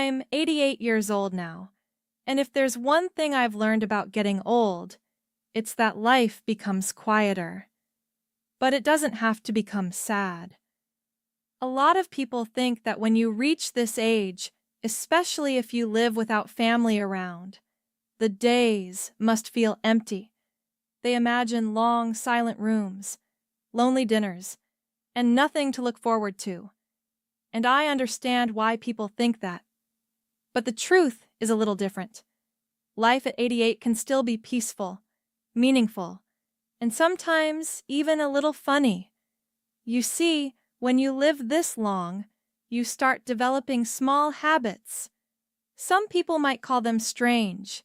I'm 88 years old now, and if there's one thing I've learned about getting old, it's that life becomes quieter. But it doesn't have to become sad. A lot of people think that when you reach this age, especially if you live without family around, the days must feel empty. They imagine long, silent rooms, lonely dinners, and nothing to look forward to. And I understand why people think that. But the truth is a little different. Life at 88 can still be peaceful, meaningful, and sometimes even a little funny. You see, when you live this long, you start developing small habits. Some people might call them strange,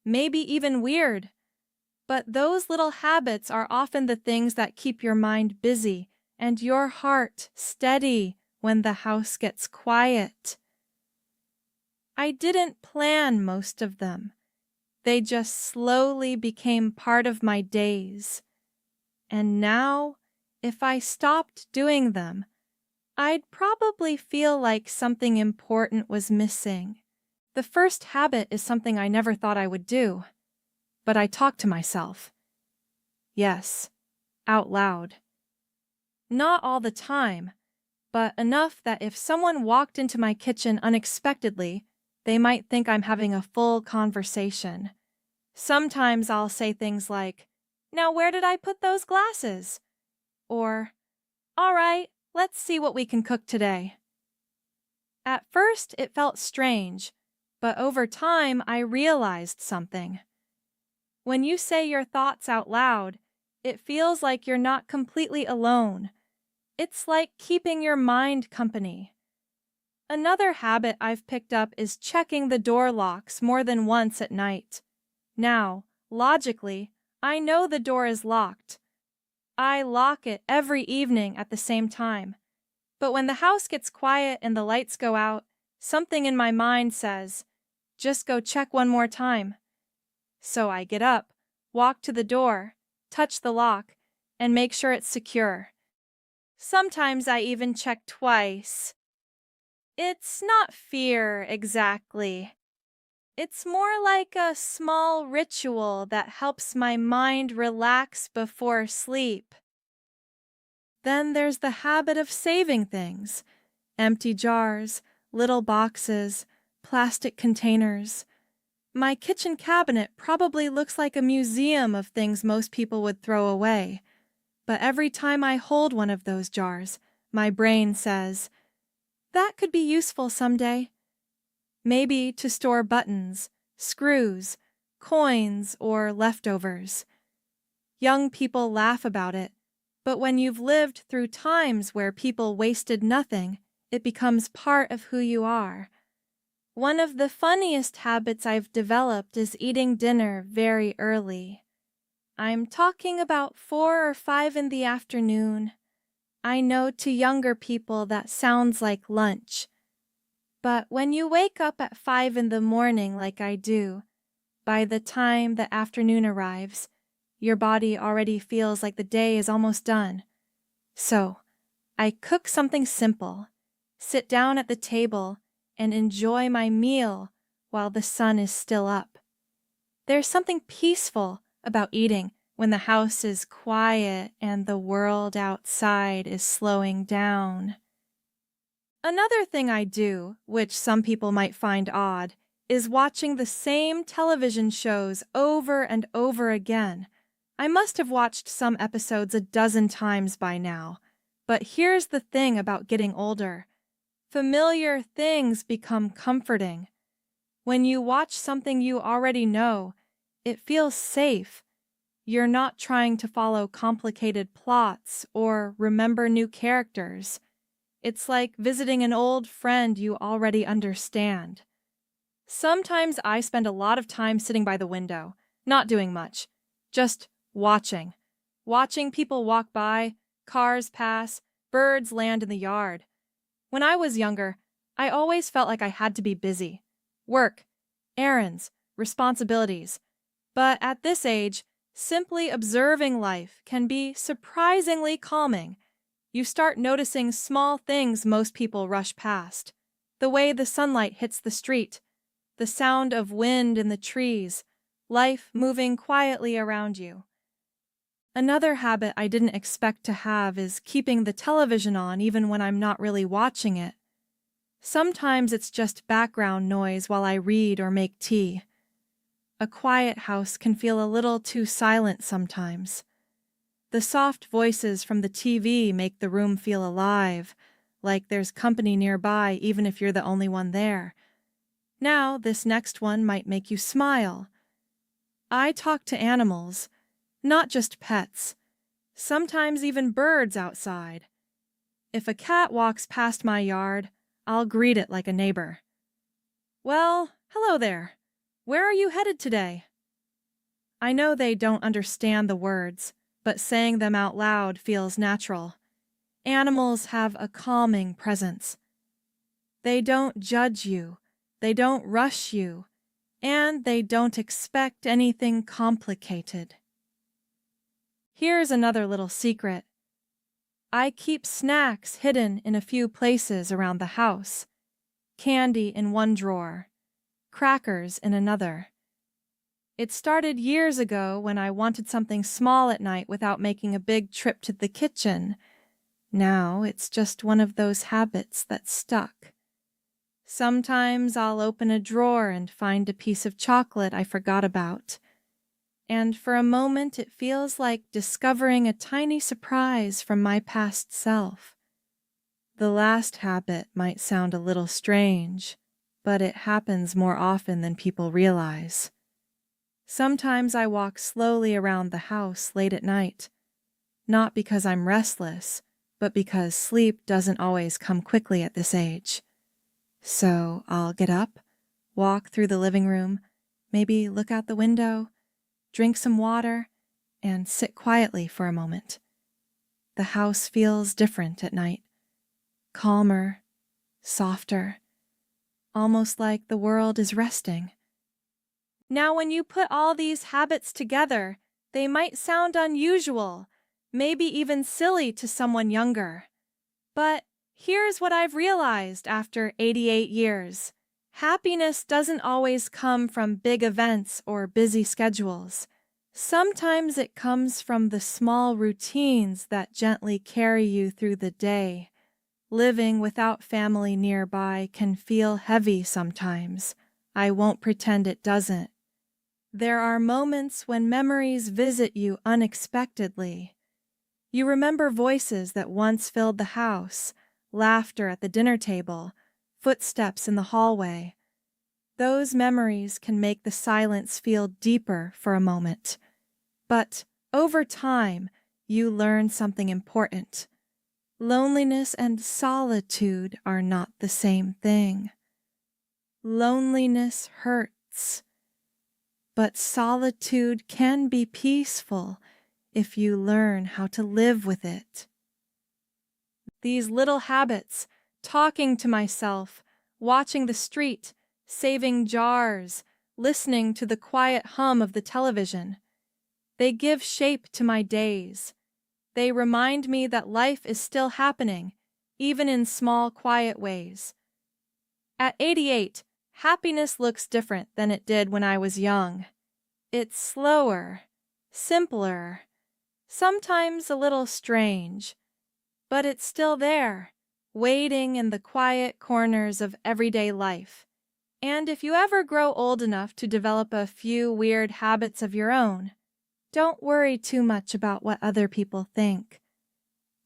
maybe even weird. But those little habits are often the things that keep your mind busy and your heart steady when the house gets quiet. I didn't plan most of them. They just slowly became part of my days. And now, if I stopped doing them, I'd probably feel like something important was missing. The first habit is something I never thought I would do. But I talk to myself. Yes, out loud. Not all the time, but enough that if someone walked into my kitchen unexpectedly, they might think I'm having a full conversation. Sometimes I'll say things like, "Now where did I put those glasses?" Or, "All right, let's see what we can cook today." At first it felt strange, but over time I realized something. When you say your thoughts out loud, it feels like you're not completely alone. It's like keeping your mind company. Another habit I've picked up is checking the door locks more than once at night. Now, logically, I know the door is locked. I lock it every evening at the same time. But when the house gets quiet and the lights go out, something in my mind says, "Just go check one more time." So I get up, walk to the door, touch the lock, and make sure it's secure. Sometimes I even check twice. It's not fear exactly. It's more like a small ritual that helps my mind relax before sleep. Then there's the habit of saving things. Empty jars, little boxes, plastic containers. My kitchen cabinet probably looks like a museum of things most people would throw away. But every time I hold one of those jars, my brain says, "That could be useful someday." Maybe to store buttons, screws, coins, or leftovers. Young people laugh about it, but when you've lived through times where people wasted nothing, it becomes part of who you are. One of the funniest habits I've developed is eating dinner very early. I'm talking about 4 or 5 in the afternoon. I know to younger people that sounds like lunch. But when you wake up at 5 in the morning like I do, by the time the afternoon arrives, your body already feels like the day is almost done. So, I cook something simple, sit down at the table, and enjoy my meal while the sun is still up. There's something peaceful about eating when the house is quiet and the world outside is slowing down. Another thing I do, which some people might find odd, is watching the same television shows over and over again. I must have watched some episodes a dozen times by now. But here's the thing about getting older. Familiar things become comforting. When you watch something you already know, it feels safe. You're not trying to follow complicated plots or remember new characters. It's like visiting an old friend you already understand. Sometimes I spend a lot of time sitting by the window, not doing much, just watching. Watching people walk by, cars pass, birds land in the yard. When I was younger, I always felt like I had to be busy. Work, errands, responsibilities. But at this age, simply observing life can be surprisingly calming. You start noticing small things most people rush past. The way the sunlight hits the street, the sound of wind in the trees, life moving quietly around you. Another habit I didn't expect to have is keeping the television on even when I'm not really watching it. Sometimes it's just background noise while I read or make tea. A quiet house can feel a little too silent sometimes. The soft voices from the TV make the room feel alive, like there's company nearby even if you're the only one there. Now, this next one might make you smile. I talk to animals, not just pets, sometimes even birds outside. If a cat walks past my yard, I'll greet it like a neighbor. "Well, hello there. Where are you headed today?" I know they don't understand the words, but saying them out loud feels natural. Animals have a calming presence. They don't judge you, they don't rush you, and they don't expect anything complicated. Here's another little secret. I keep snacks hidden in a few places around the house. Candy in one drawer, crackers in another. It started years ago when I wanted something small at night without making a big trip to the kitchen. Now it's just one of those habits that stuck. Sometimes I'll open a drawer and find a piece of chocolate I forgot about. And for a moment it feels like discovering a tiny surprise from my past self. The last habit might sound a little strange, but it happens more often than people realize. Sometimes I walk slowly around the house late at night, not because I'm restless, but because sleep doesn't always come quickly at this age. So I'll get up, walk through the living room, maybe look out the window, drink some water, and sit quietly for a moment. The house feels different at night, calmer, softer, almost like the world is resting. Now, when you put all these habits together, they might sound unusual, maybe even silly to someone younger. But here's what I've realized after 88 years. Happiness doesn't always come from big events or busy schedules. Sometimes it comes from the small routines that gently carry you through the day. Living without family nearby can feel heavy sometimes. I won't pretend it doesn't. There are moments when memories visit you unexpectedly. You remember voices that once filled the house, laughter at the dinner table, footsteps in the hallway. Those memories can make the silence feel deeper for a moment. But over time, you learn something important. Loneliness and solitude are not the same thing. Loneliness hurts, but solitude can be peaceful if you learn how to live with it. These little habits, talking to myself, watching the street, saving jars, listening to the quiet hum of the television, they give shape to my days. They remind me that life is still happening, even in small, quiet ways. At 88, happiness looks different than it did when I was young. It's slower, simpler, sometimes a little strange, but it's still there, waiting in the quiet corners of everyday life. And if you ever grow old enough to develop a few weird habits of your own, don't worry too much about what other people think.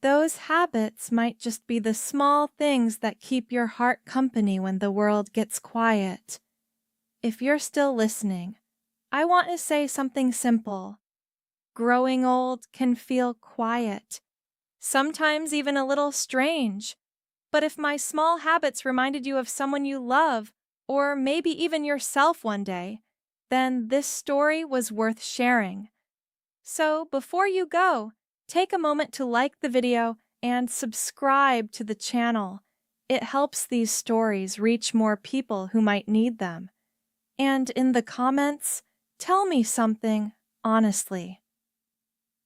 Those habits might just be the small things that keep your heart company when the world gets quiet. If you're still listening, I want to say something simple. Growing old can feel quiet, sometimes even a little strange. But if my small habits reminded you of someone you love, or maybe even yourself one day, then this story was worth sharing. So before you go, take a moment to like the video and subscribe to the channel. It helps these stories reach more people who might need them. And in the comments, tell me something honestly.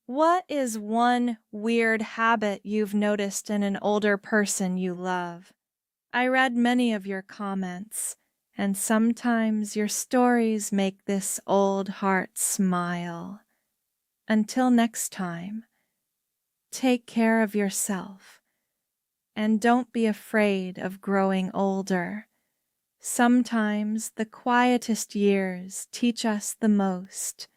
What is one weird habit you've noticed in an older person you love? I read many of your comments, and sometimes your stories make this old heart smile. Until next time, take care of yourself, and don't be afraid of growing older. Sometimes the quietest years teach us the most.